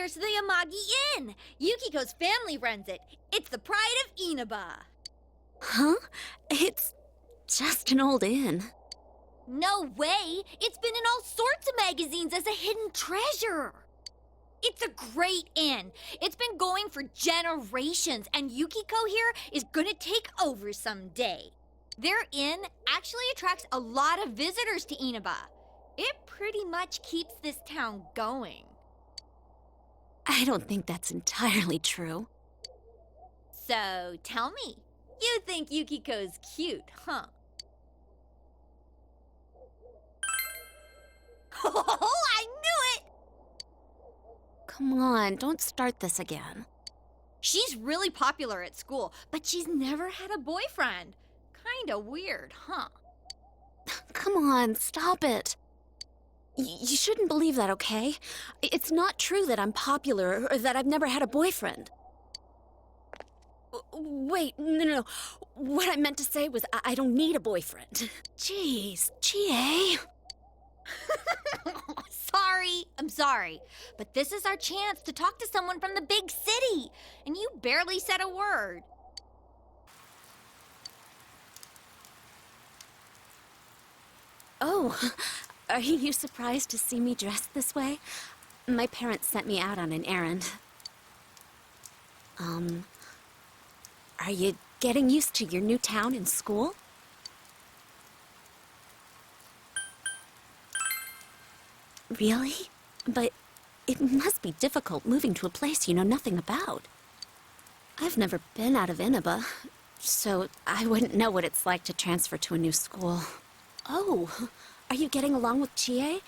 Here's the Amagi Inn. Yukiko's family runs it. It's the pride of Inaba. Huh? It's just an old inn. No way! It's been in all sorts of magazines as a hidden treasure. It's a great inn. It's been going for generations, and Yukiko here is gonna take over someday. Their inn actually attracts a lot of visitors to Inaba. It pretty much keeps this town going. I don't think that's entirely true. So, tell me, you think Yukiko's cute, huh? Oh, I knew it! Come on, don't start this again. She's really popular at school, but she's never had a boyfriend. Kinda weird, huh? Come on, stop it. You shouldn't believe that, okay? It's not true that I'm popular or that I've never had a boyfriend. Wait, no. What I meant to say was I don't need a boyfriend. Jeez, Chie. I'm sorry, but this is our chance to talk to someone from the big city, and you barely said a word. Oh, are you surprised to see me dressed this way? My parents sent me out on an errand. Are you getting used to your new town and school? Really? But it must be difficult moving to a place you know nothing about. I've never been out of Inaba, so I wouldn't know what it's like to transfer to a new school. Oh, are you getting along with Chie?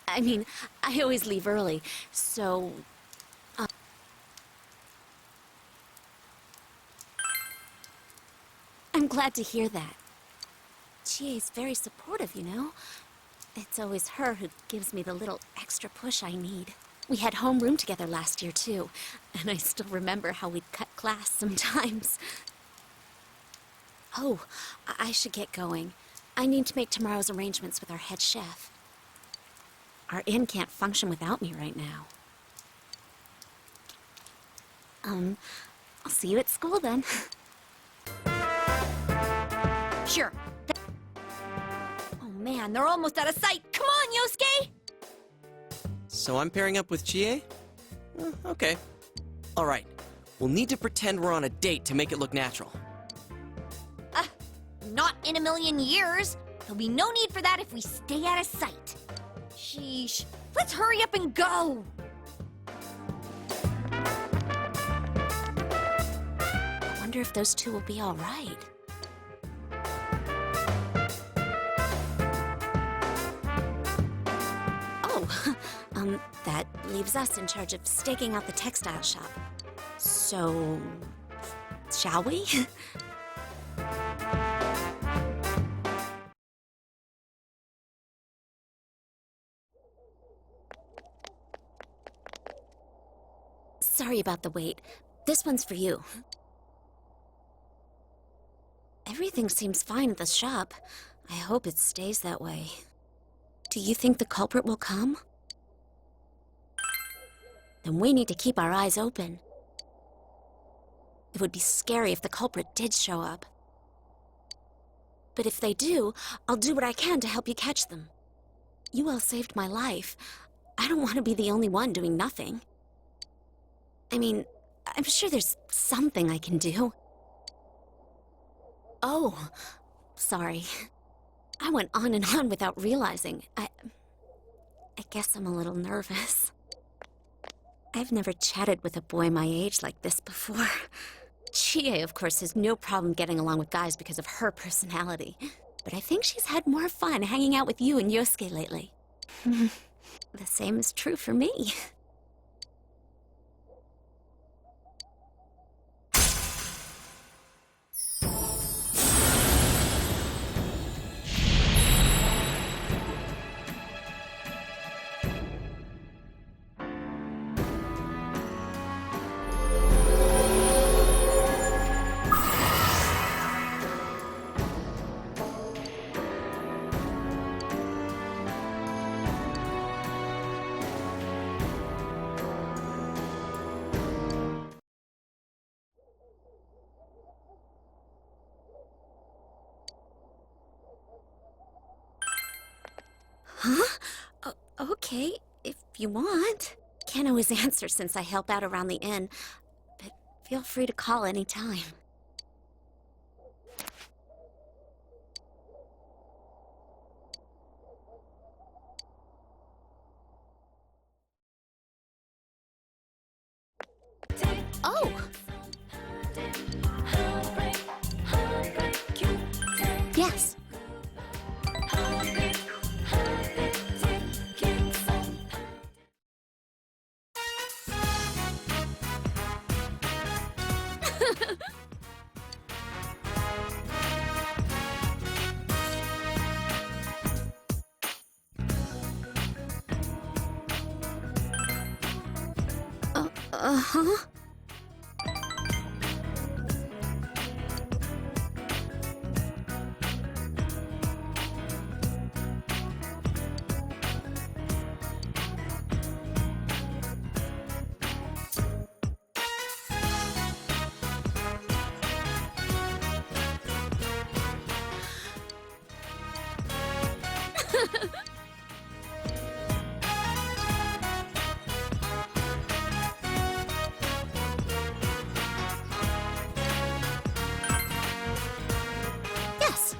I mean, I always leave early, so... I'm glad to hear that. Chie's very supportive, you know? It's always her who gives me the little extra push I need. We had homeroom together last year, too, and I still remember how we'd cut class sometimes. Oh, I should get going. I need to make tomorrow's arrangements with our head chef. Our inn can't function without me right now. I'll see you at school then. Sure. Oh man, they're almost out of sight. Come on, Yosuke! So I'm pairing up with Chie? Okay. Alright, we'll need to pretend we're on a date to make it look natural. Not in a million years. There'll be no need for that if we stay out of sight. Sheesh. Let's hurry up and go! I wonder if those two will be all right. That leaves us in charge of staking out the textile shop. So, shall we? Sorry about the wait. This one's for you. Everything seems fine at the shop. I hope it stays that way. Do you think the culprit will come? Then we need to keep our eyes open. It would be scary if the culprit did show up. But if they do, I'll do what I can to help you catch them. You all saved my life. I don't want to be the only one doing nothing. I mean, I'm sure there's something I can do. Oh, sorry. I went on and on without realizing. I guess I'm a little nervous. I've never chatted with a boy my age like this before. Chie, of course, has no problem getting along with guys because of her personality. But I think she's had more fun hanging out with you and Yosuke lately. The same is true for me. Okay, if you want. Can't always answer since I help out around the inn, but feel free to call anytime. Oh! Yes. Uh-huh. Yes.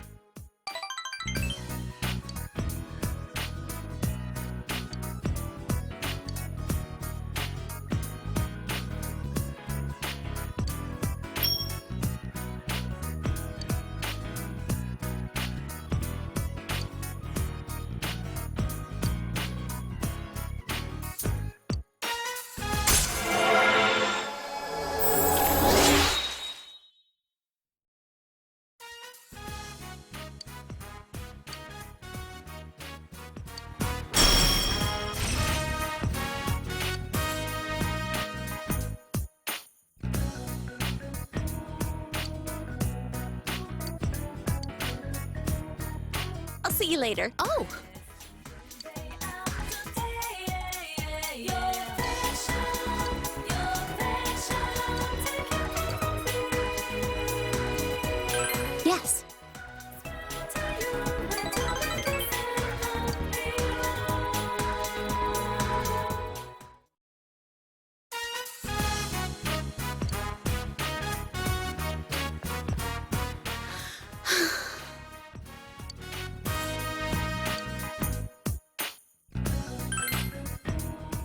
I'll see you later. Oh! Yes.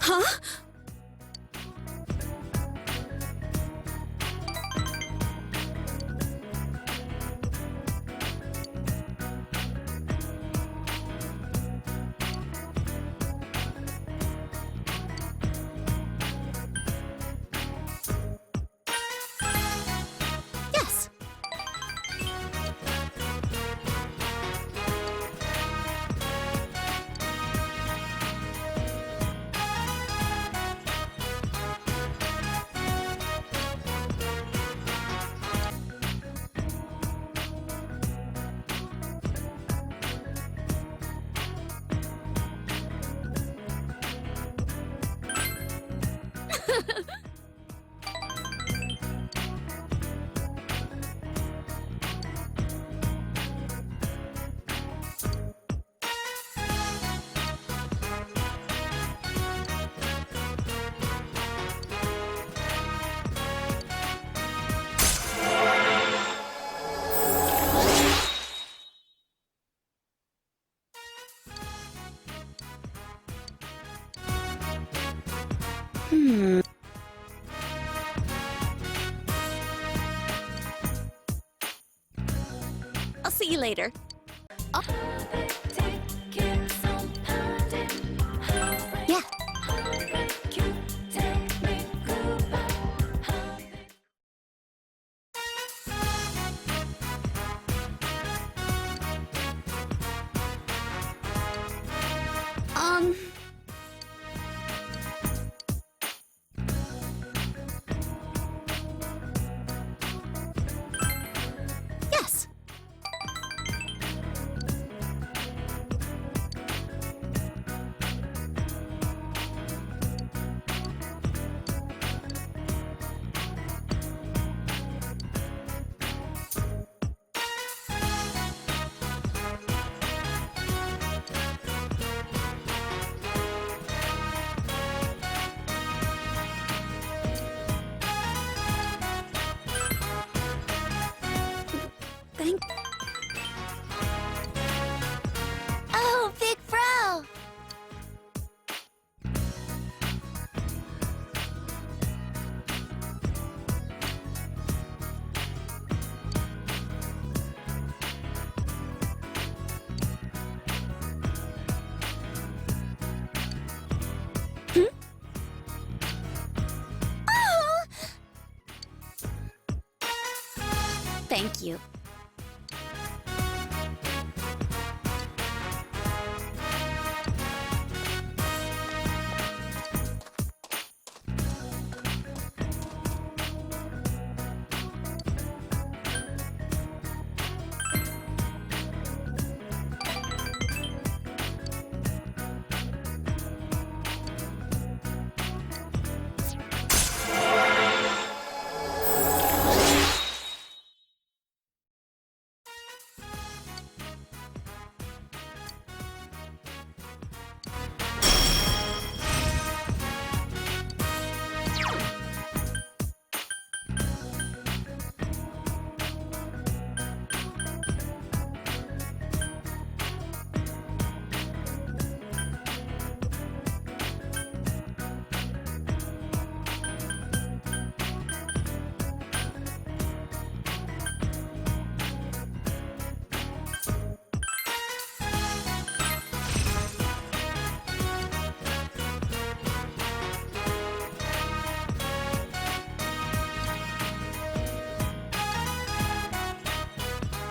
Huh? Yes. I'll see you later. Oh. Yeah. Um... Yes. Thank you.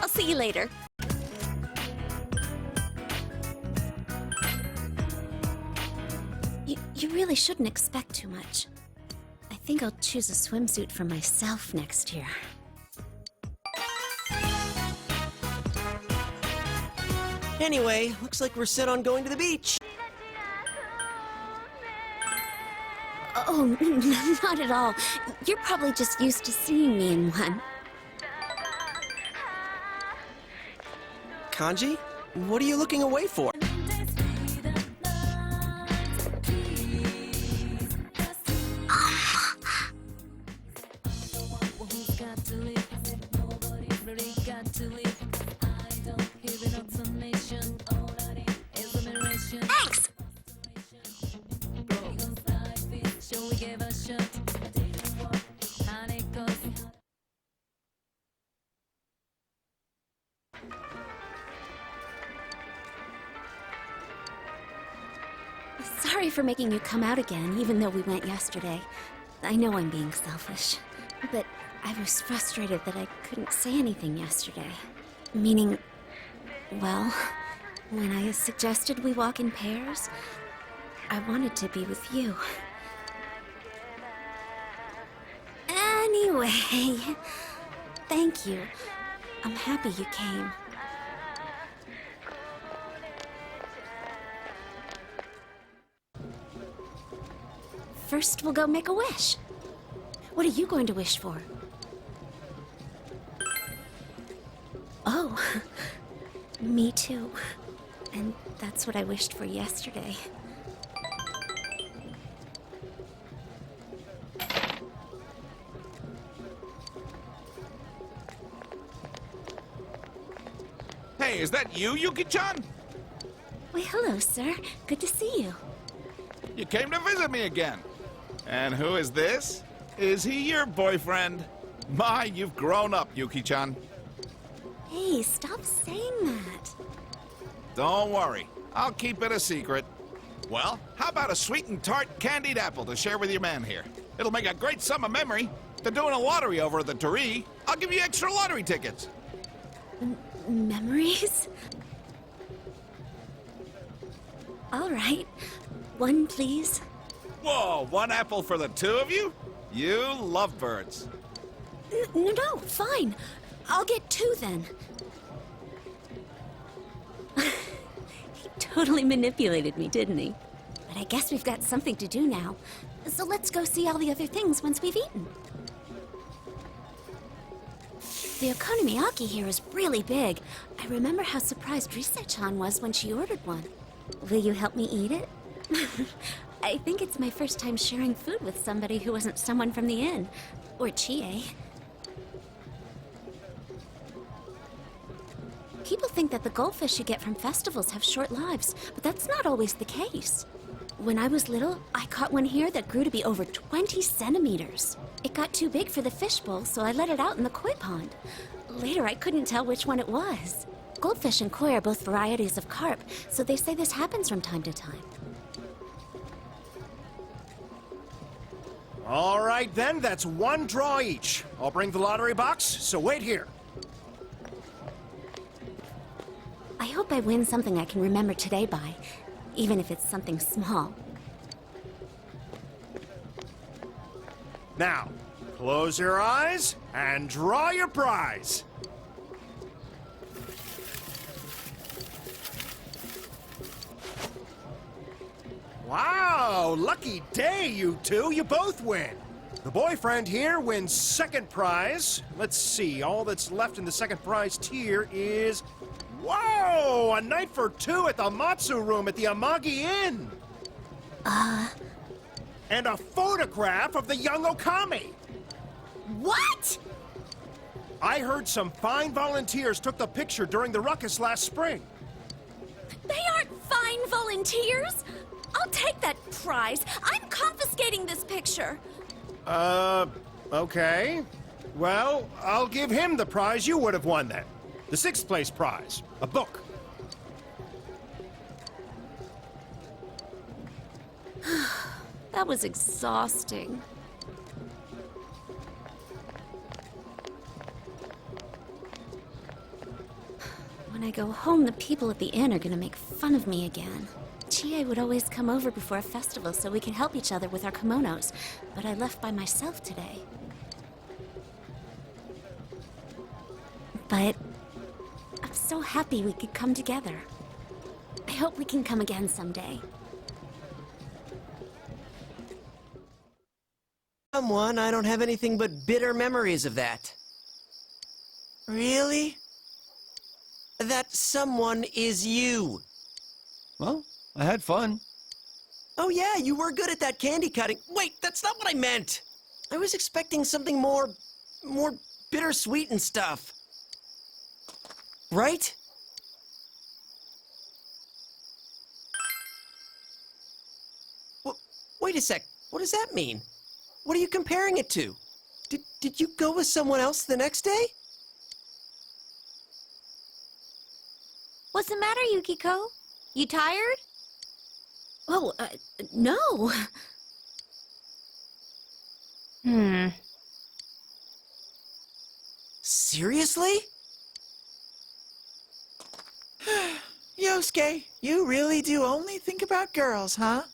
I'll see you later. You really shouldn't expect too much. I think I'll choose a swimsuit for myself next year. Anyway, looks like we're set on going to the beach. Oh, not at all. You're probably just used to seeing me in one. Kanji, what are you looking away for? Thanks! Sorry for making you come out again, even though we went yesterday. I know I'm being selfish, but I was frustrated that I couldn't say anything yesterday. Meaning, well, when I suggested we walk in pairs, I wanted to be with you. Anyway, thank you. I'm happy you came. First, we'll go make a wish. What are you going to wish for? Oh, me too. And that's what I wished for yesterday. Hey, is that you, Yuki-chan? Why, hello, sir. Good to see you. You came to visit me again. And who is this? Is he your boyfriend? My, you've grown up, Yuki-chan. Hey, stop saying that. Don't worry, I'll keep it a secret. Well, how about a sweet and tart candied apple to share with your man here? It'll make a great summer memory. They're doing a lottery over at the Torii. I'll give you extra lottery tickets. Memories? All right. One, please. Whoa, one apple for the two of you? You lovebirds. No, fine. I'll get two then. He totally manipulated me, didn't he? But I guess we've got something to do now. So let's go see all the other things once we've eaten. The okonomiyaki here is really big. I remember how surprised Rise-chan was when she ordered one. Will you help me eat it? I think it's my first time sharing food with somebody who wasn't someone from the inn. Or Chie. People think that the goldfish you get from festivals have short lives, but that's not always the case. When I was little, I caught one here that grew to be over 20 centimeters. It got too big for the fishbowl, so I let it out in the koi pond. Later, I couldn't tell which one it was. Goldfish and koi are both varieties of carp, so they say this happens from time to time. All right, then, that's one draw each. I'll bring the lottery box, so wait here. hope I win something I can remember today by, even if it's something small. Now, close your eyes and draw your prize. Wow, lucky day, you two. You both win. The boyfriend here wins second prize. Let's see, all that's left in the second prize tier is... Whoa! A night for two at the Matsu Room at the Amagi Inn! And a photograph of the young Okami! What? I heard some fine volunteers took the picture during the ruckus last spring. They aren't fine volunteers! I'll take that prize. I'm confiscating this picture. Okay. Well, I'll give him the prize you would have won then. The sixth place prize. A book. That was exhausting. When I go home, the people at the inn are gonna make fun of me again. Chie would always come over before a festival so we could help each other with our kimonos, but I left by myself today. But I'm so happy we could come together. I hope we can come again someday. Someone, I don't have anything but bitter memories of that. Really? That someone is you. Well, I had fun. Oh yeah, you were good at that candy cutting. Wait, that's not what I meant. I was expecting something more bittersweet and stuff. Right? Wait a sec. What does that mean? What are you comparing it to? Did you go with someone else the next day? What's the matter, Yukiko? You tired? Oh, no. Seriously? Yosuke, you really do only think about girls, huh?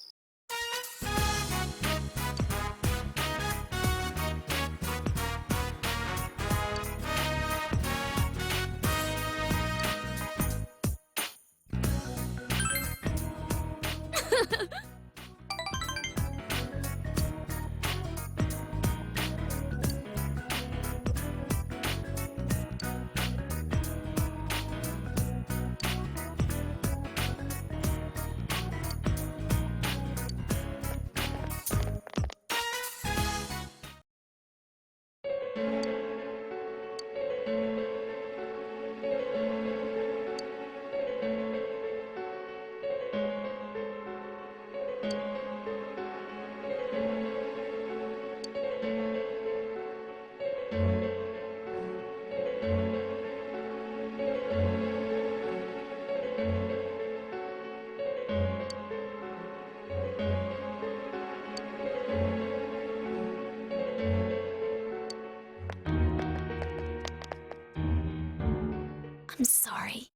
I'm sorry.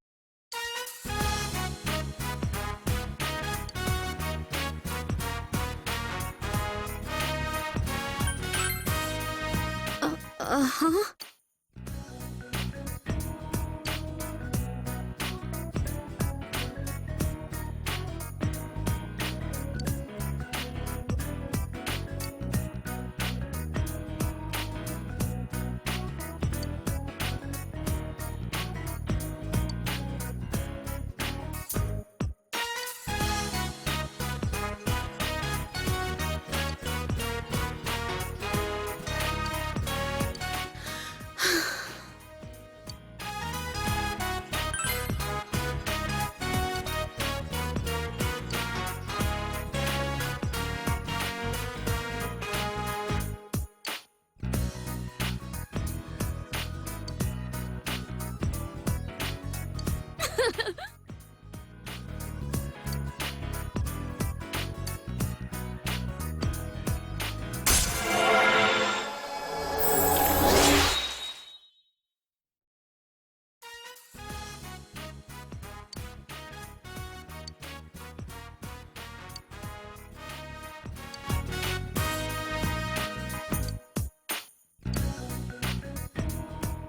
Uh-huh.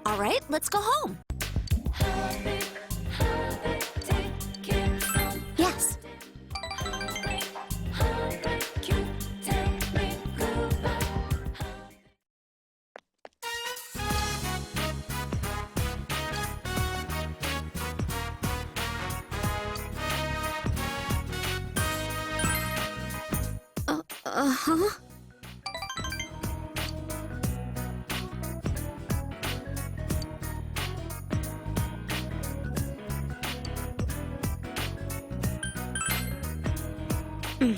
All right, let's go home. Yes. Uh-huh. Hmm.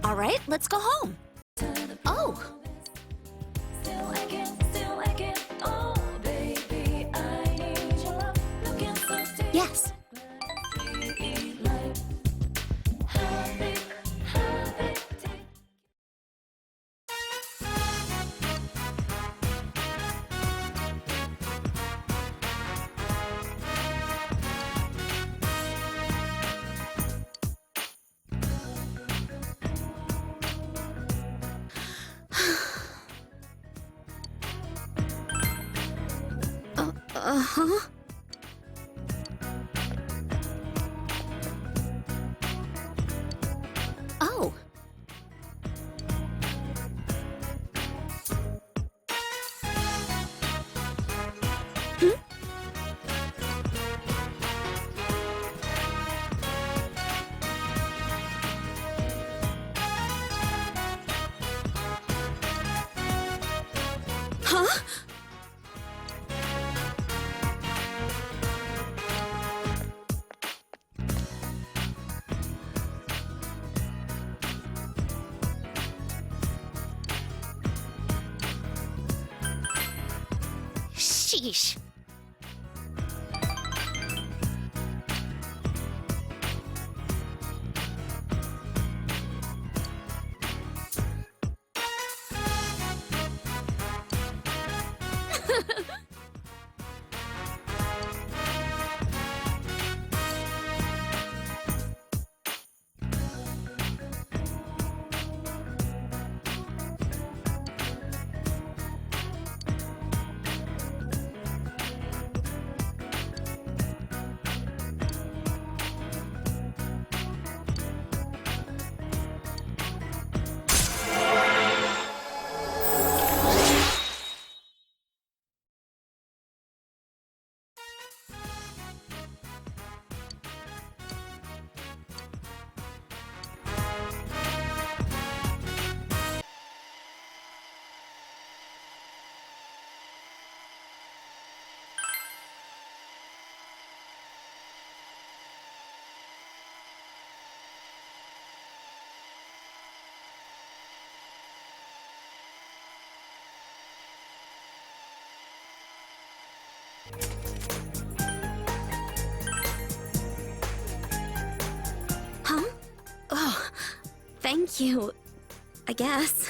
All right, let's go home. Oh. Yes. Uh-huh. Oh. Hmm? Huh? Sheesh. Thank you, I guess.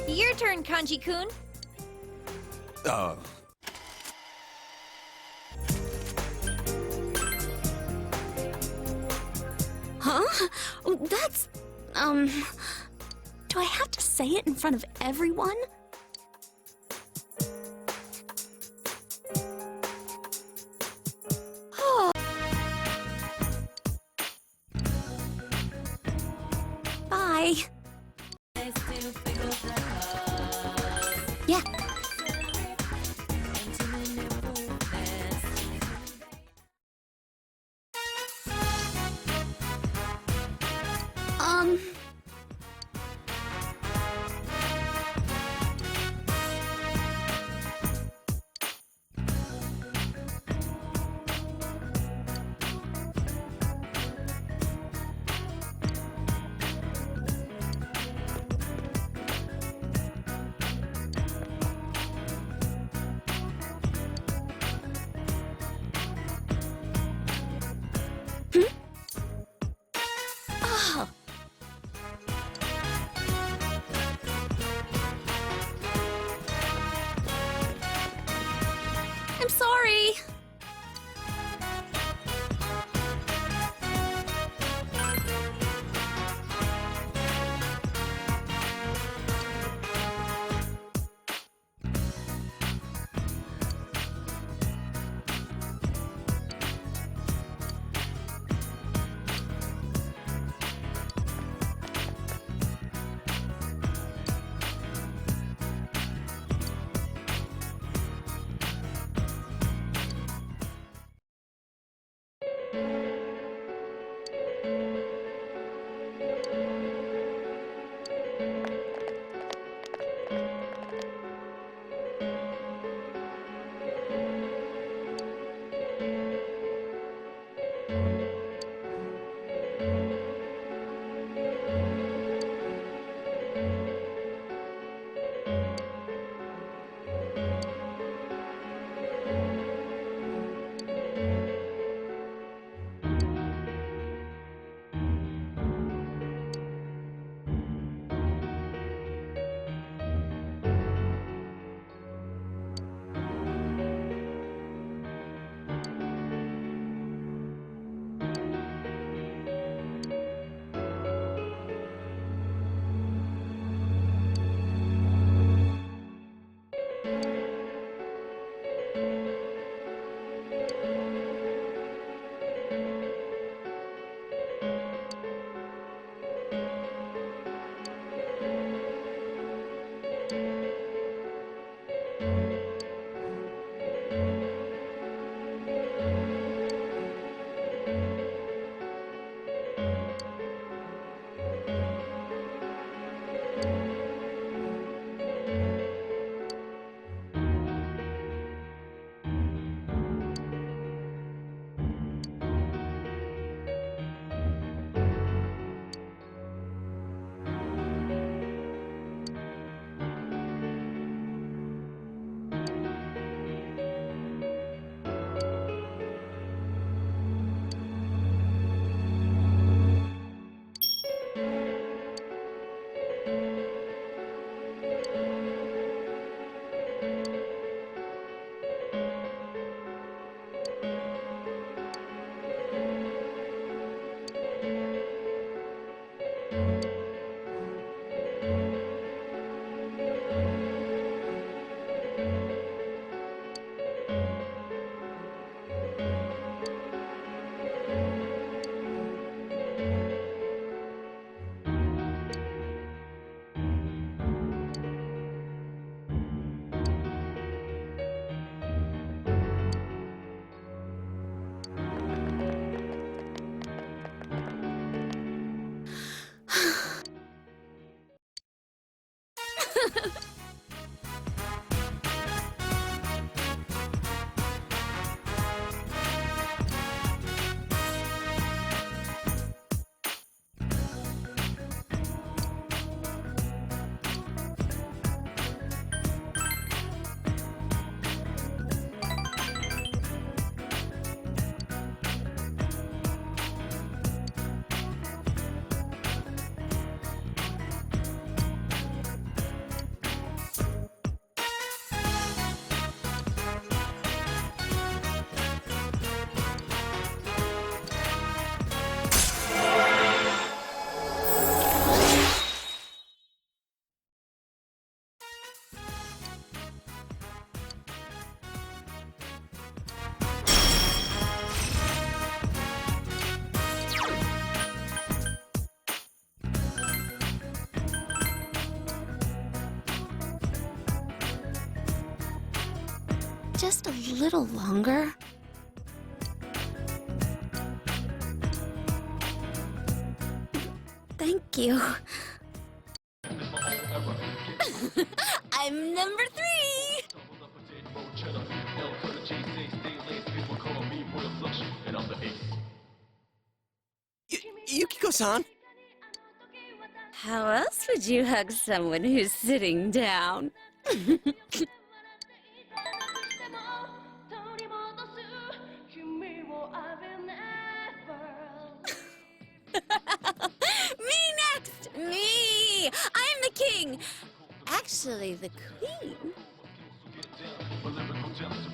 Your turn, Kanji-kun. Huh? Oh, that's... Do I have to say it in front of everyone? Oh. Bye. Yeah. Um... Oh. just a little longer? Thank you. I'm number 3! Yukiko-san! How else would you hug someone who's sitting down? Me next! Me! I'm the king! Actually, the queen.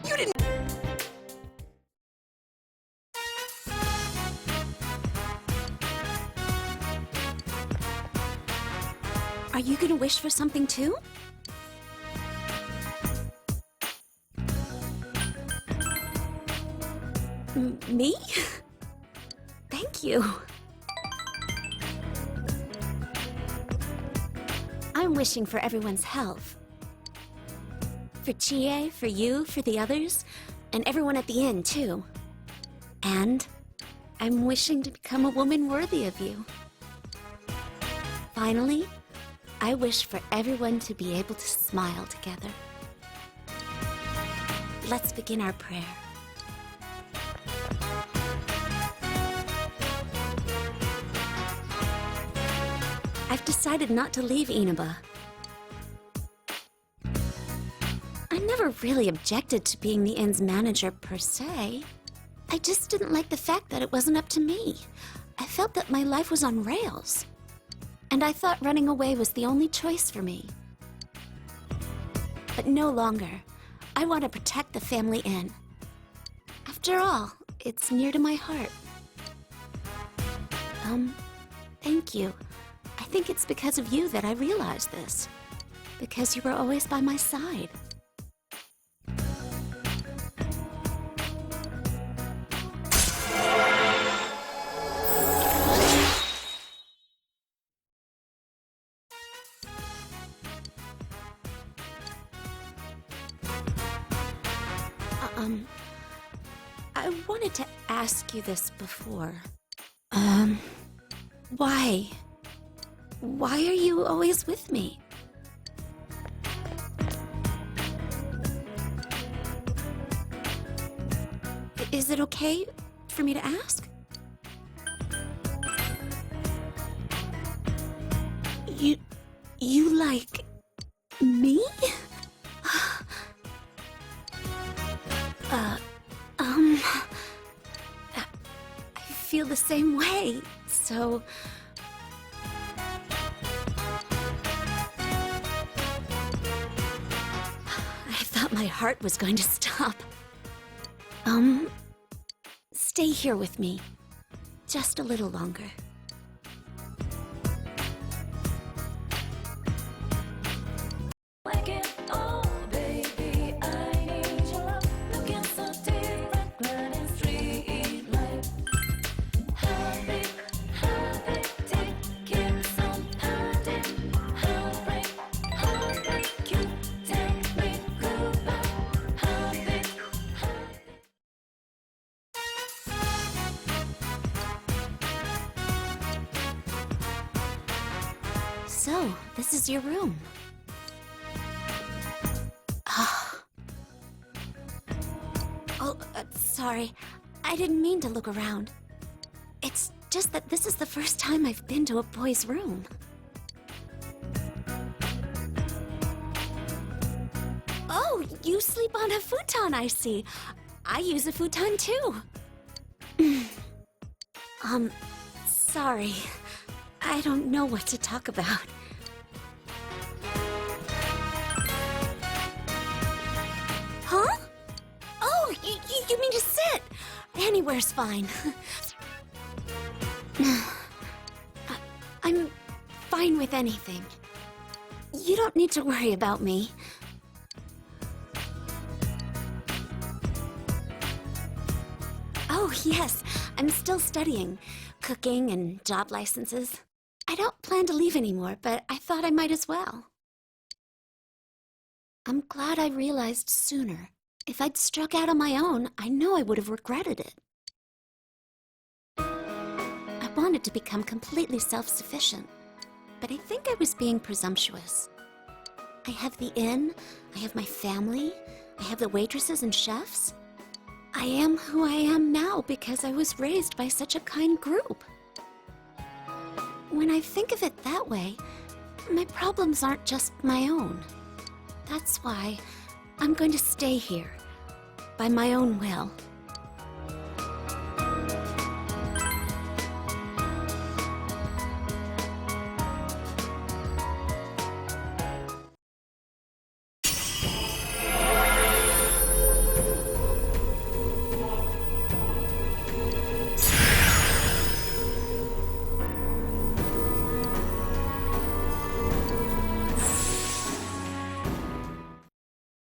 You didn't... Are you gonna wish for something too? Me? Thank you. I'm wishing for everyone's health. For Chie, for you, for the others, and everyone at the inn, too. And I'm wishing to become a woman worthy of you. Finally, I wish for everyone to be able to smile together. Let's begin our prayer. I've decided not to leave Inaba. I never really objected to being the inn's manager per se. I just didn't like the fact that it wasn't up to me. I felt that my life was on rails. And I thought running away was the only choice for me. But no longer. I want to protect the family inn. After all, it's near to my heart. Thank you. I think it's because of you that I realized this. Because you were always by my side. I wanted to ask you this before. Why? Why are you always with me? Is it okay for me to ask? You like me? I feel the same way, so... I thought my heart was going to stop. Stay here with me. Just a little longer. So, this is your room. Sorry. I didn't mean to look around. It's just that this is the first time I've been to a boy's room. Oh, you sleep on a futon, I see. I use a futon too. Sorry. I don't know what to talk about. Huh? Oh, you mean to sit? Anywhere's fine. I'm fine with anything. You don't need to worry about me. Oh, yes. I'm still studying. Cooking and job licenses. I don't plan to leave anymore, but I thought I might as well. I'm glad I realized sooner. If I'd struck out on my own, I know I would have regretted it. I wanted to become completely self-sufficient, but I think I was being presumptuous. I have the inn, I have my family, I have the waitresses and chefs. I am who I am now because I was raised by such a kind group. When I think of it that way, my problems aren't just my own. That's why I'm going to stay here, by my own will.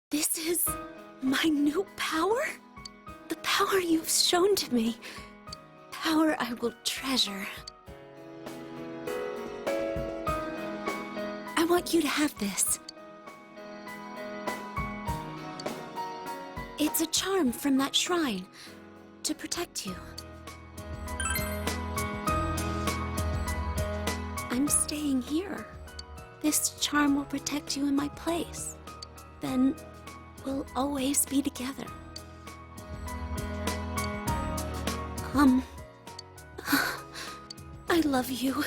This is my new power? The power you've shown to me. Power I will treasure. I want you to have this. It's a charm from that shrine to protect you. I'm staying here. This charm will protect you in my place. Then we'll always be together. I love you.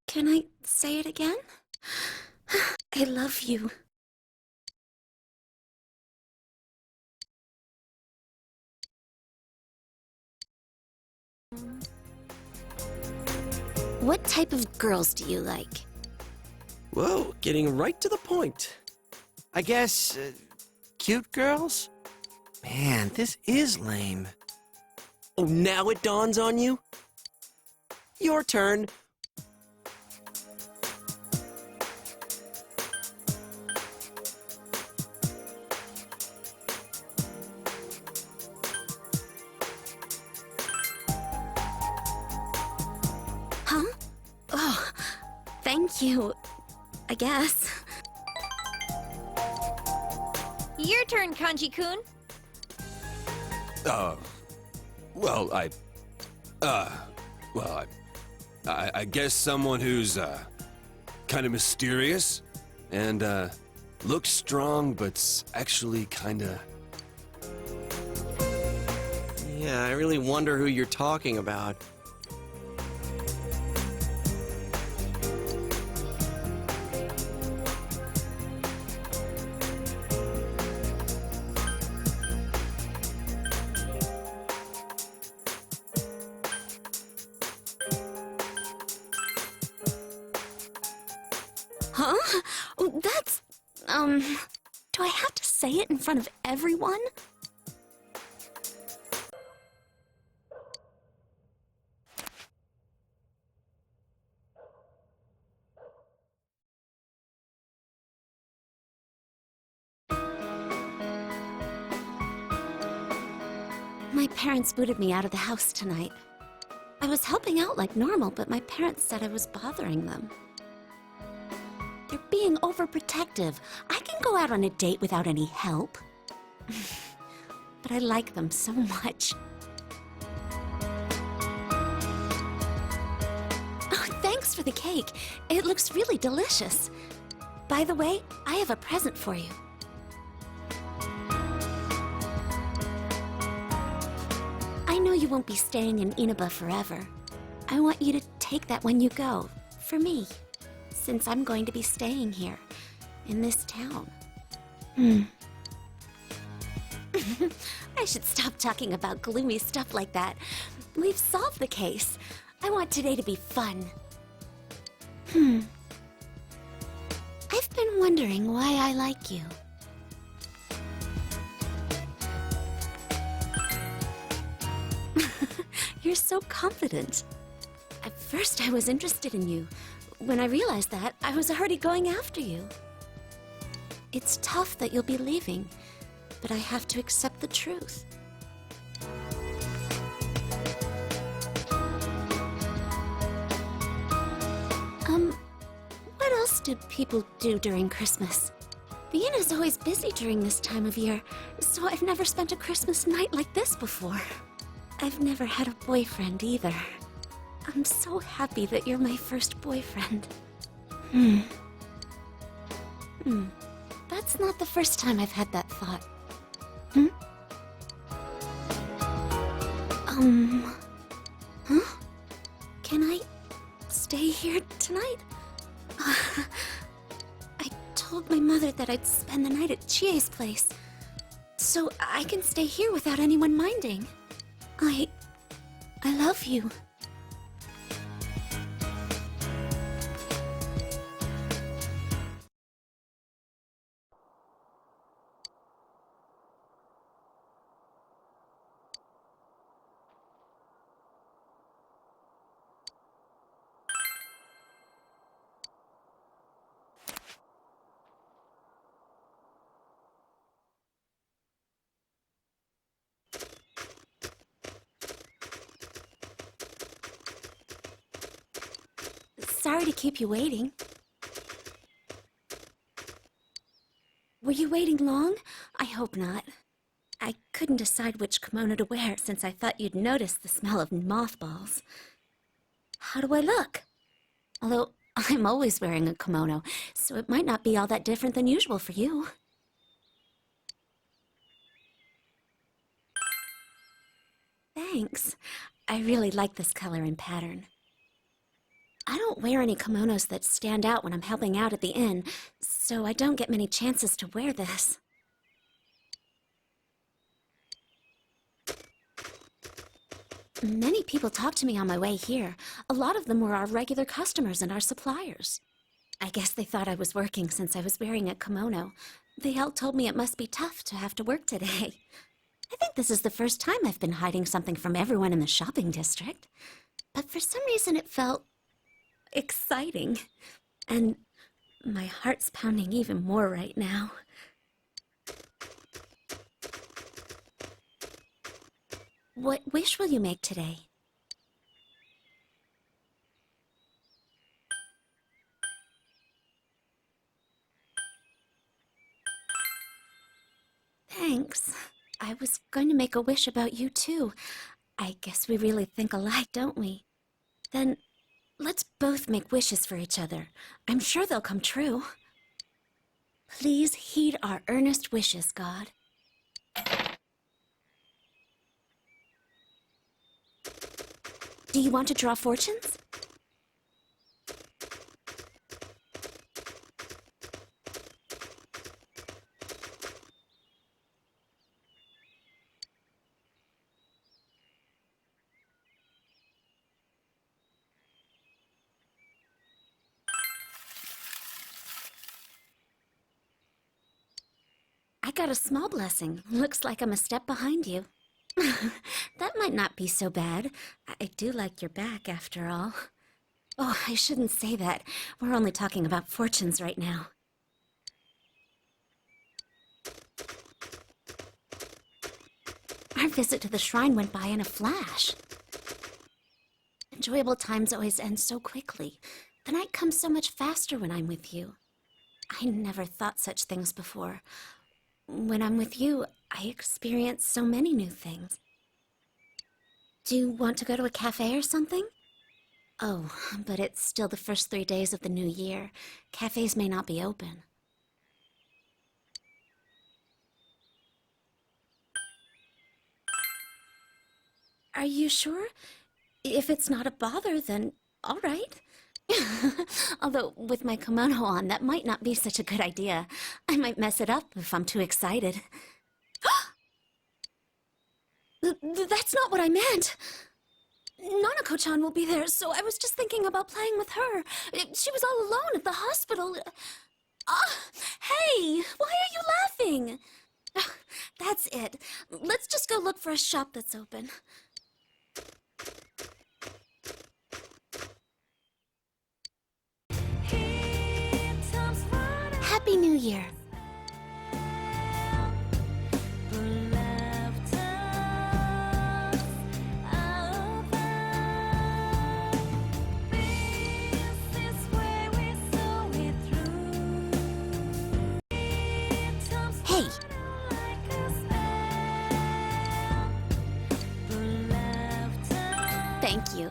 Can I say it again? I love you. What type of girls do you like? Whoa, getting right to the point. I guess, cute girls? Man, this is lame. Oh, now it dawns on you? Your turn. Huh? Oh, thank you, I guess. Your turn, Kanji-kun. I guess someone who's, kind of mysterious and, looks strong, but's actually kinda... Yeah, I really wonder who you're talking about. Huh? Oh, that's... Do I have to say it in front of everyone? My parents booted me out of the house tonight. I was helping out like normal, but my parents said I was bothering them. They're being overprotective. I can go out on a date without any help. But I like them so much. the cake. It looks really delicious. By the way, I have a present for you. I know you won't be staying in Inaba forever. I want you to take that when you go, for me, since I'm going to be staying here, in this town. I should stop talking about gloomy stuff like that. We've solved the case. I want today to be fun. I've been wondering why I like you. You're so confident. At first, I was interested in you. When I realized that, I was already going after you. It's tough that you'll be leaving, but I have to accept the truth. What else do people do during Christmas? The inn is always busy during this time of year, so I've never spent a Christmas night like this before. I've never had a boyfriend either. I'm so happy that you're my first boyfriend. That's not the first time I've had that thought. Can I stay here tonight? I told my mother that I'd spend the night at Chie's place, so I can stay here without anyone minding. I love you. Sorry to keep you waiting. Were you waiting long? I hope not. I couldn't decide which kimono to wear since I thought you'd notice the smell of mothballs. How do I look? Although I'm always wearing a kimono, so it might not be all that different than usual for you. Thanks. I really like this color and pattern. I don't wear any kimonos that stand out when I'm helping out at the inn, so I don't get many chances to wear this. Many people talked to me on my way here. A lot of them were our regular customers and our suppliers. I guess they thought I was working since I was wearing a kimono. They all told me it must be tough to have to work today. I think this is the first time I've been hiding something from everyone in the shopping district. But for some reason it felt exciting. And my heart's pounding even more right now. What wish will you make today? Thanks. I was going to make a wish about you too. I guess we really think alike, don't we? Then let's both make wishes for each other. I'm sure they'll come true. Please heed our earnest wishes, God. Do you want to draw fortunes? I got a small blessing. Looks like I'm a step behind you. That might not be so bad. I do like your back, after all. Oh, I shouldn't say that. We're only talking about fortunes right now. Our visit to the shrine went by in a flash. Enjoyable times always end so quickly. The night comes so much faster when I'm with you. I never thought such things before. When I'm with you, I experience so many new things. Do you want to go to a cafe or something? Oh, but it's still the first 3 days of the new year. Cafes may not be open. Are you sure? If it's not a bother, then all right. Although, with my kimono on, that might not be such a good idea. I might mess it up if I'm too excited. That's not what I meant! Nanako-chan will be there, so I was just thinking about playing with her. She was all alone at the hospital. Hey! Why are you laughing? That's it. Let's just go look for a shop that's open. Happy New Year. Hey. Thank you.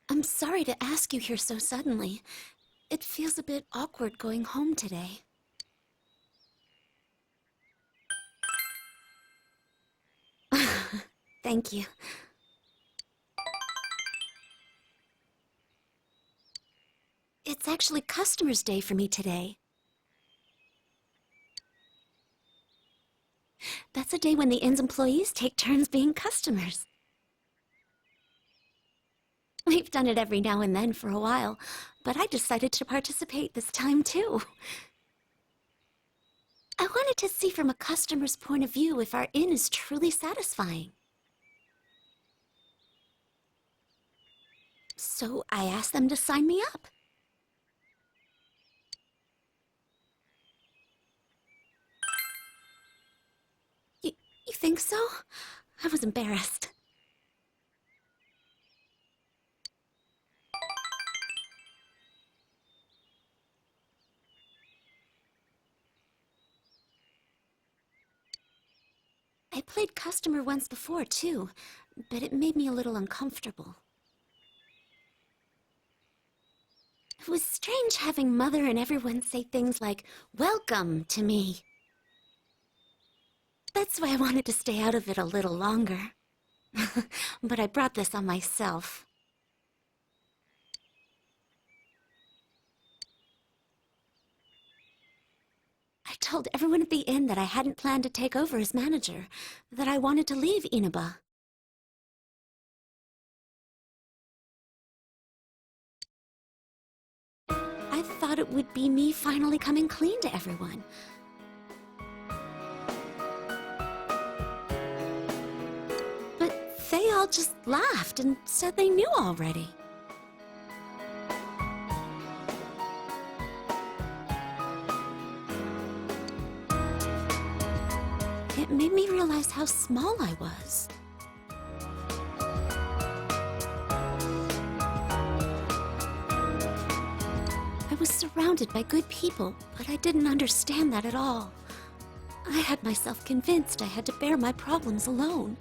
I'm sorry to ask you here so suddenly. It feels a bit awkward going home today. Thank you. It's actually Customer's Day for me today. That's a day when the inn's employees take turns being customers. We've done it every now and then for a while, but I decided to participate this time too. I wanted to see from a customer's point of view if our inn is truly satisfying. So I asked them to sign me up. You think so? I was embarrassed. I played customer once before, too, but it made me a little uncomfortable. It was strange having Mother and everyone say things like, "Welcome" to me. That's why I wanted to stay out of it a little longer. But I brought this on myself. I told everyone at the inn that I hadn't planned to take over as manager, that I wanted to leave Inaba. I thought it would be me finally coming clean to everyone. But they all just laughed and said they knew already. It made me realize how small I was. I was surrounded by good people, but I didn't understand that at all. I had myself convinced I had to bear my problems alone.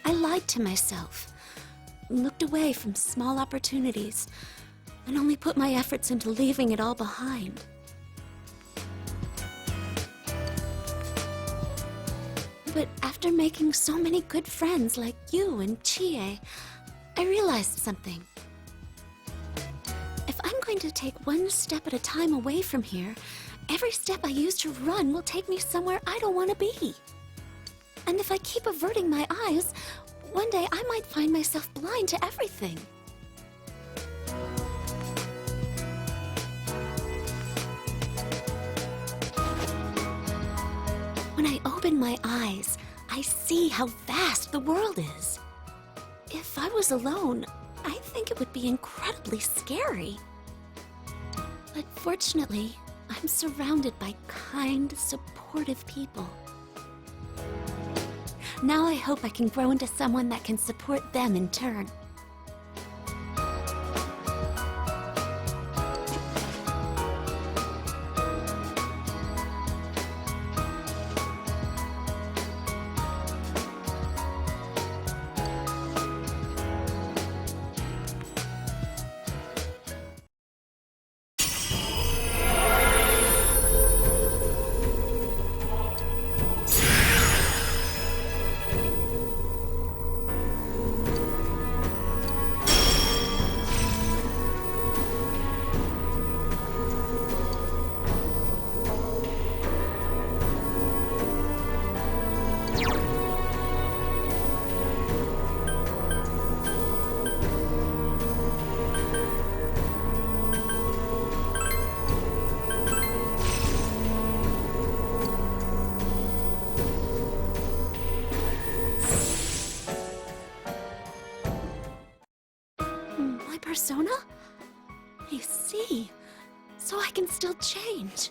I lied to myself, looked away from small opportunities, and only put my efforts into leaving it all behind. But after making so many good friends like you and Chie, I realized something. If I'm going to take one step at a time away from here, every step I use to run will take me somewhere I don't want to be. And if I keep averting my eyes, one day I might find myself blind to everything. When I open my eyes, I see how vast the world is. If I was alone, I think it would be incredibly scary. But fortunately, I'm surrounded by kind, supportive people. Now I hope I can grow into someone that can support them in turn. me, so I can still change.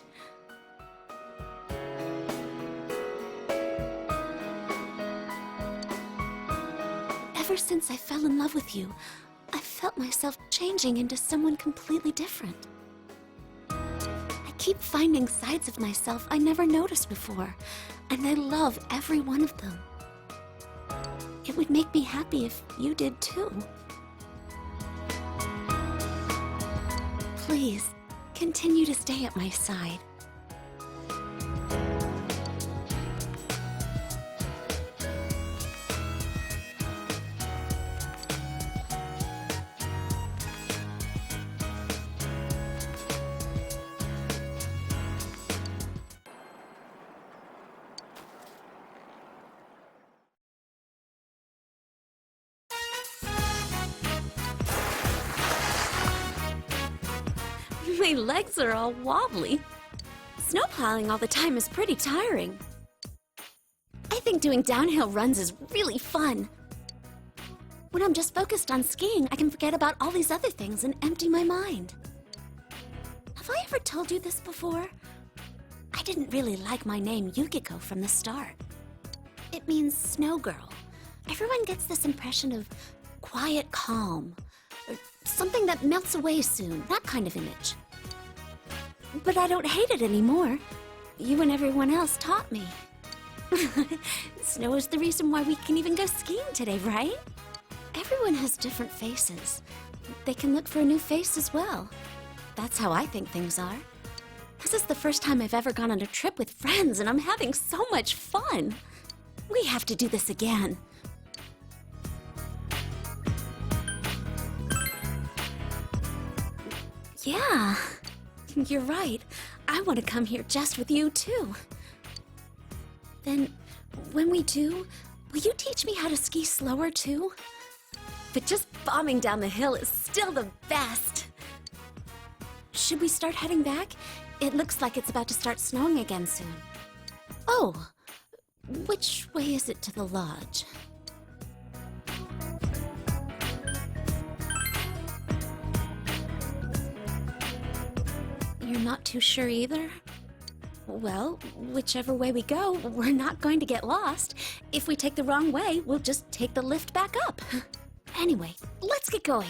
Ever since I fell in love with you, I felt myself changing into someone completely different. I keep finding sides of myself I never noticed before, and I love every one of them. It would make me happy if you did too. Please, continue to stay at my side. My legs are all wobbly. Snowplowing all the time is pretty tiring. I think doing downhill runs is really fun. When I'm just focused on skiing, I can forget about all these other things and empty my mind. Have I ever told you this before? I didn't really like my name Yukiko from the start. It means snow girl. Everyone gets this impression of quiet calm, or something that melts away soon, that kind of image. But I don't hate it anymore. You and everyone else taught me. Snow is the reason why we can even go skiing today, right? Everyone has different faces. They can look for a new face as well. That's how I think things are. This is the first time I've ever gone on a trip with friends, and I'm having so much fun. We have to do this again. Yeah, you're right. I want to come here just with you, too. Then, when we do, will you teach me how to ski slower, too? But just bombing down the hill is still the best. Should we start heading back? It looks like it's about to start snowing again soon. Oh, which way is it to the lodge? You're not too sure either? Well, whichever way we go, we're not going to get lost. If we take the wrong way, we'll just take the lift back up. Anyway, let's get going.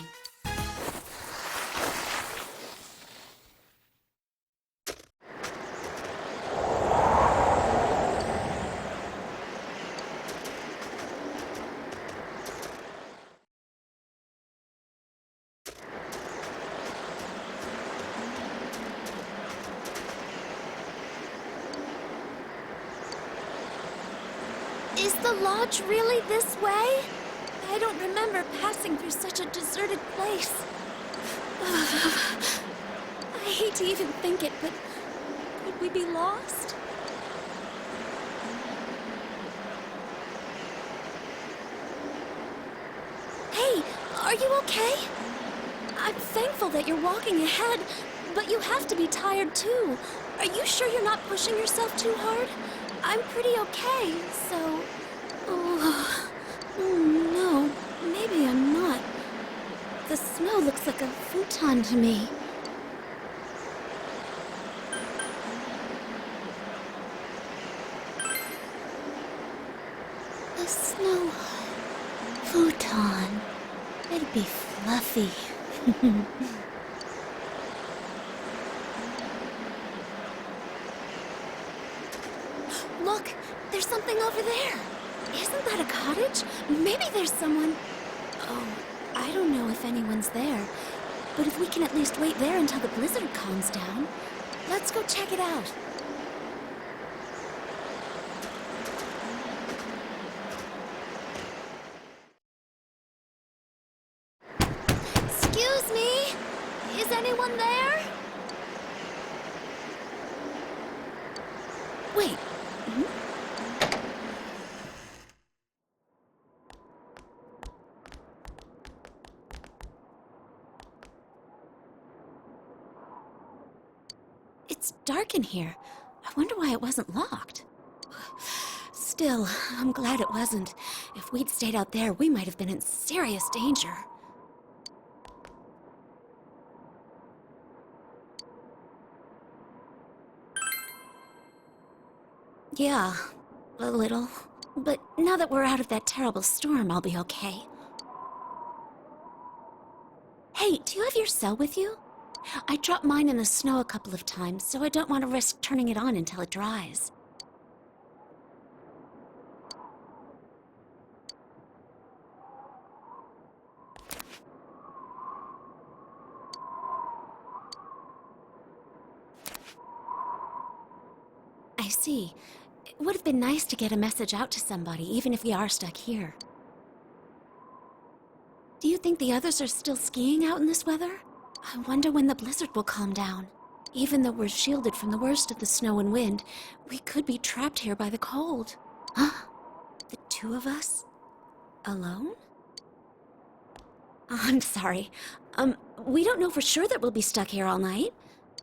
Is the lodge really this way? I don't remember passing through such a deserted place. I hate to even think it, but could we be lost? Hey, are you okay? I'm thankful that you're walking ahead, but you have to be tired too. Are you sure you're not pushing yourself too hard? I'm pretty okay, so... Oh, no, maybe I'm not. The snow looks like a futon to me. A snow futon. It'd be fluffy. Look, there's something over there. Isn't that a cottage? Maybe there's someone... Oh, I don't know if anyone's there. But if we can at least wait there until the blizzard calms down, let's go check it out. Excuse me? Is anyone there? Wait. It's dark in here. I wonder why it wasn't locked. Still, I'm glad it wasn't. If we'd stayed out there, we might have been in serious danger. Yeah, a little. But now that we're out of that terrible storm, I'll be okay. Hey, do you have your cell with you? I dropped mine in the snow a couple of times, so I don't want to risk turning it on until it dries. I see. It would have been nice to get a message out to somebody, even if we are stuck here. Do you think the others are still skiing out in this weather? I wonder when the blizzard will calm down. Even though we're shielded from the worst of the snow and wind, we could be trapped here by the cold. Huh? The two of us? Alone? I'm sorry. We don't know for sure that we'll be stuck here all night.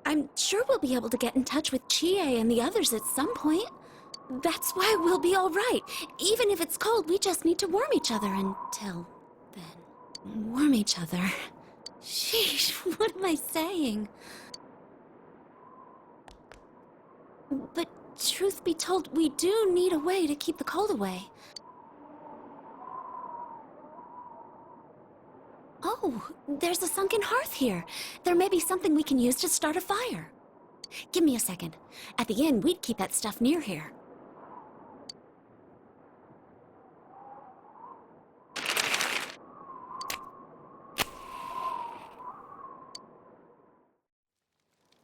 I'm sure we'll be able to get in touch with Chie and the others at some point. That's why we'll be all right. Even if it's cold, we just need to warm each other until then. Warm each other. Sheesh, what am I saying? But truth be told, we do need a way to keep the cold away. Oh, there's a sunken hearth here. There may be something we can use to start a fire. Give me a second. At the inn, we'd keep that stuff near here.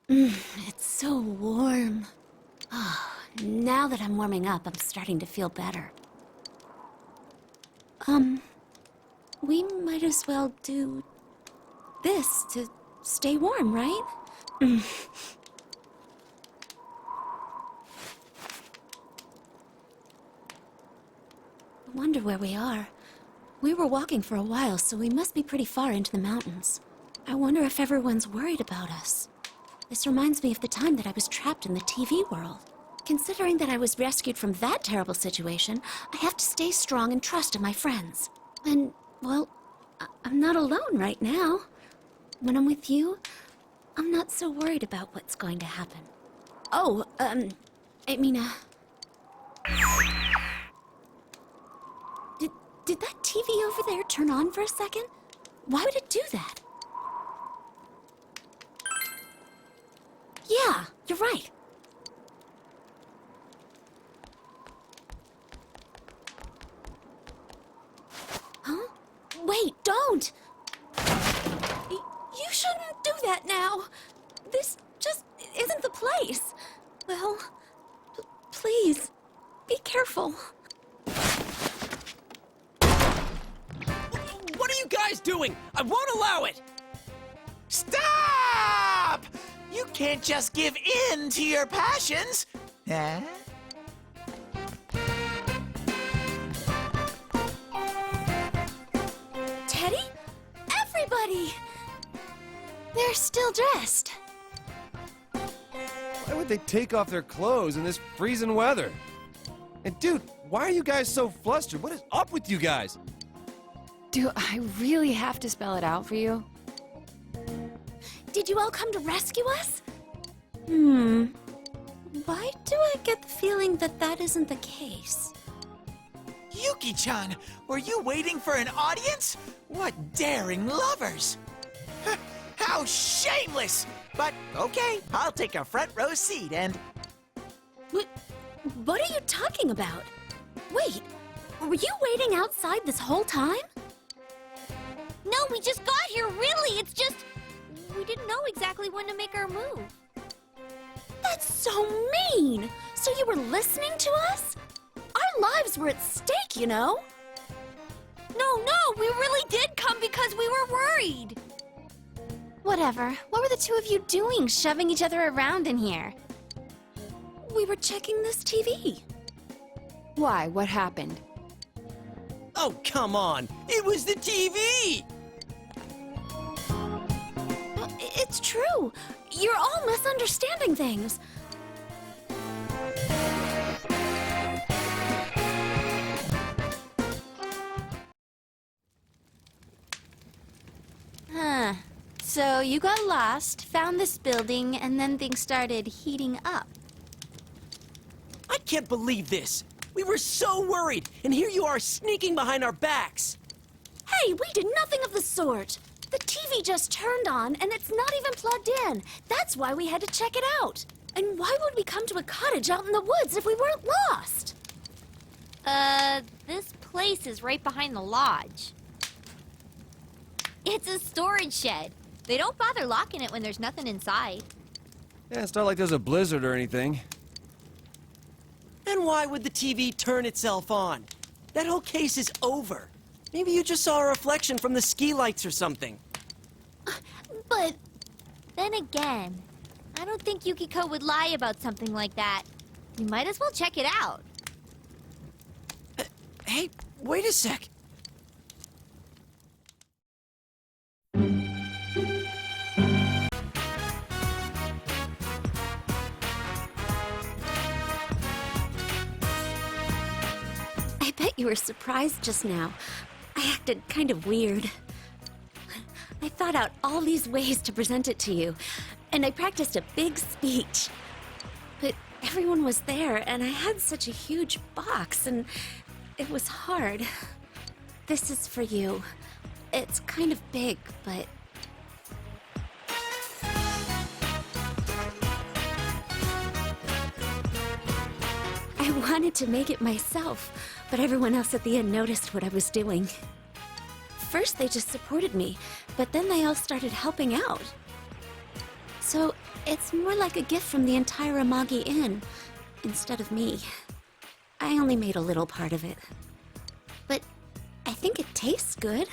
It's so warm. Oh, now that I'm warming up, I'm starting to feel better. We might as well do this to stay warm, right? I wonder where we are. We were walking for a while, so we must be pretty far into the mountains. I wonder if everyone's worried about us. This reminds me of the time that I was trapped in the TV world. Considering that I was rescued from that terrible situation, I have to stay strong and trust in my friends. And, well, I'm not alone right now. When I'm with you, I'm not so worried about what's going to happen. Oh, I mean, Did that TV over there turn on for a second? Why would it do that? Yeah, you're right. Huh? Wait, don't! You shouldn't do that now. This just isn't the place. Well, please, be careful. What are you guys doing? I won't allow it! Stop! You can't just give in to your passions. Huh? Teddy? Everybody! They're still dressed. Why would they take off their clothes in this freezing weather? And dude, why are you guys so flustered? What is up with you guys? Do I really have to spell it out for you? Did you all come to rescue us? Why do I get the feeling that that isn't the case? Yuki-chan, were you waiting for an audience? What daring lovers! How shameless! But okay, I'll take a front row seat and... What are you talking about? Wait, were you waiting outside this whole time? No, we just got here, really. It's just... we didn't know exactly when to make our move. That's so mean! So you were listening to us? Our lives were at stake, you know? No, we really did come because we were worried. Whatever. What were the two of you doing, shoving each other around in here? We were checking this TV. Why? What happened? Oh, come on! It was the TV! It's true. You're all misunderstanding things. Huh. So you got lost, found this building, and then things started heating up. I can't believe this. We were so worried, and here you are sneaking behind our backs. Hey, we did nothing of the sort. The TV just turned on, and it's not even plugged in. That's why we had to check it out. And why would we come to a cottage out in the woods if we weren't lost? This place is right behind the lodge. It's a storage shed. They don't bother locking it when there's nothing inside. Yeah, it's not like there's a blizzard or anything. Then why would the TV turn itself on? That whole case is over. Maybe you just saw a reflection from the ski lights or something. But Then again, I don't think Yukiko would lie about something like that. You might as well check it out. Hey, wait a sec. I bet you were surprised just now. I acted kind of weird. I thought out all these ways to present it to you, and I practiced a big speech. But everyone was there, and I had such a huge box, and it was hard. This is for you. It's kind of big, but... I wanted to make it myself, but everyone else at the inn noticed what I was doing. First, they just supported me, but then they all started helping out. So, it's more like a gift from the entire Amagi Inn, instead of me. I only made a little part of it. But I think it tastes good.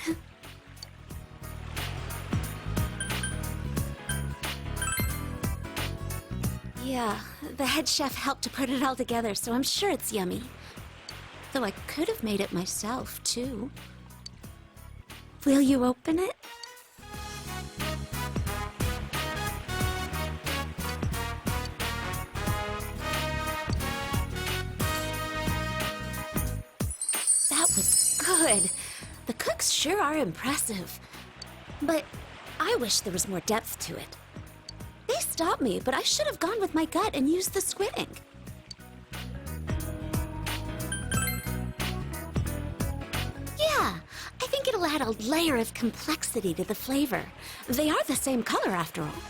Yeah, the head chef helped to put it all together, so I'm sure it's yummy. Though I could have made it myself, too. Will you open it? That was good. The cooks sure are impressive. But I wish there was more depth to it. They stopped me, but I should have gone with my gut and used the squid ink. Yeah, I think it'll add a layer of complexity to the flavor. They are the same color, after all.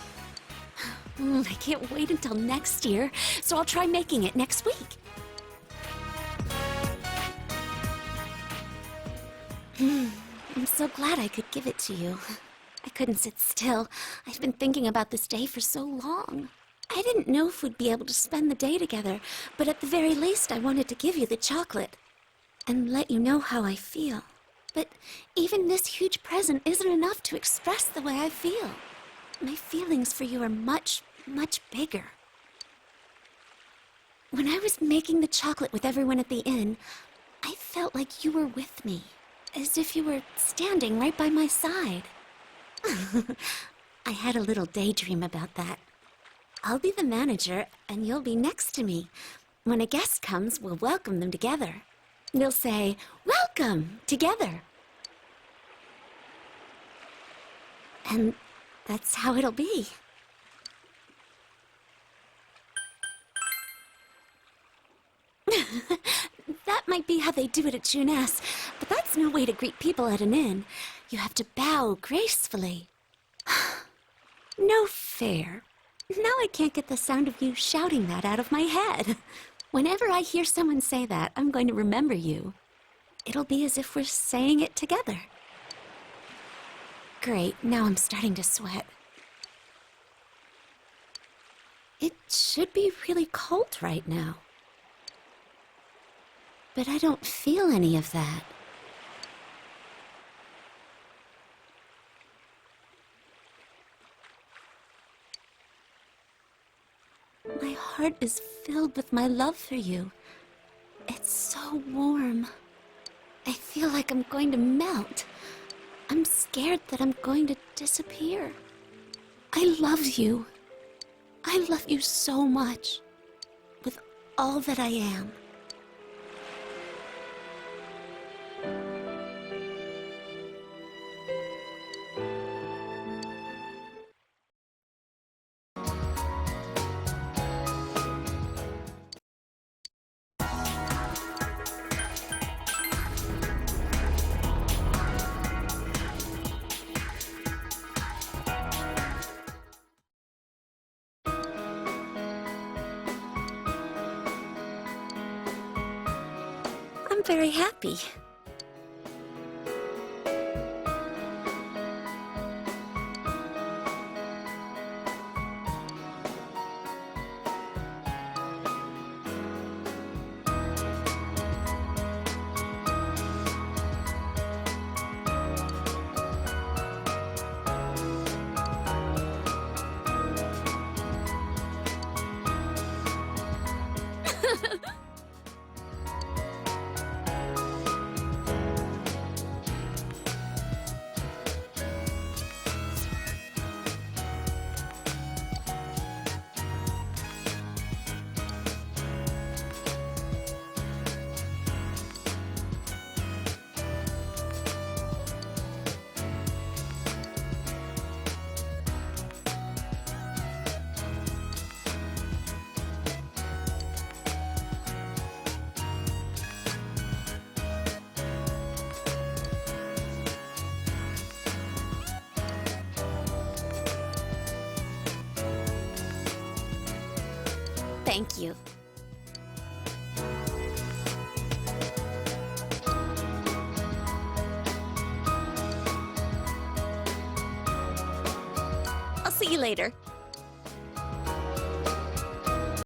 I can't wait until next year, so I'll try making it next week. I'm so glad I could give it to you. I couldn't sit still. I've been thinking about this day for so long. I didn't know if we'd be able to spend the day together, but at the very least I wanted to give you the chocolate and let you know how I feel. But even this huge present isn't enough to express the way I feel. My feelings for you are much, much bigger. When I was making the chocolate with everyone at the inn, I felt like you were with me, as if you were standing right by my side. I had a little daydream about that. I'll be the manager, and you'll be next to me. When a guest comes, we'll welcome them together. We'll say, "Welcome," together. And that's how it'll be. That might be how they do it at Junes, but that's no way to greet people at an inn. You have to bow gracefully. No fair. Now I can't get the sound of you shouting that out of my head. Whenever I hear someone say that, I'm going to remember you. It'll be as if we're saying it together. Great, now I'm starting to sweat. It should be really cold right now. But I don't feel any of that. My heart is filled with my love for you. It's so warm. I feel like I'm going to melt. I'm scared that I'm going to disappear. I love you. I love you so much. With all that I am. I'm very happy. Thank you. I'll see you later.